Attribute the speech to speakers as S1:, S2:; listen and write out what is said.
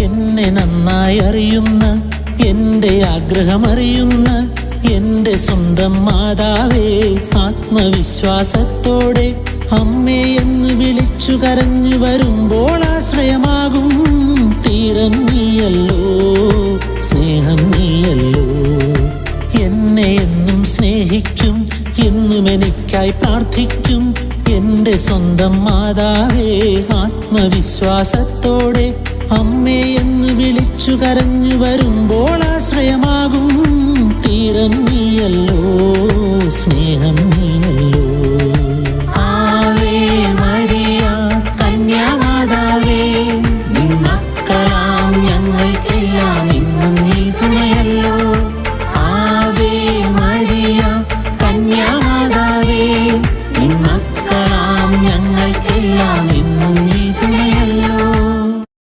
S1: എന്നെ നന്നായി അറിയുന്ന, എൻ്റെ ആഗ്രഹമറിയുന്ന എൻ്റെ സ്വന്തം മാതാവേ, ആത്മവിശ്വാസത്തോടെ അമ്മേ എന്ന് വിളിച്ചു കരഞ്ഞു വരുമ്പോൾ ആശ്രയമാകും തീരം നീയല്ലോ, സ്നേഹം നീയല്ലോ. എന്നെ എന്നും സ്നേഹിക്കും, എന്നും എനിക്കായി പ്രാർത്ഥിക്കും എൻ്റെ സ്വന്തം മാതാവേ, ആത്മവിശ്വാസത്തോടെ അമ്മേ എന്ന് വിളിച്ചു കരഞ്ഞു വരുമ്പോൾ ആശ്രയമാകും തീരം നീയല്ലോ, സ്നേഹം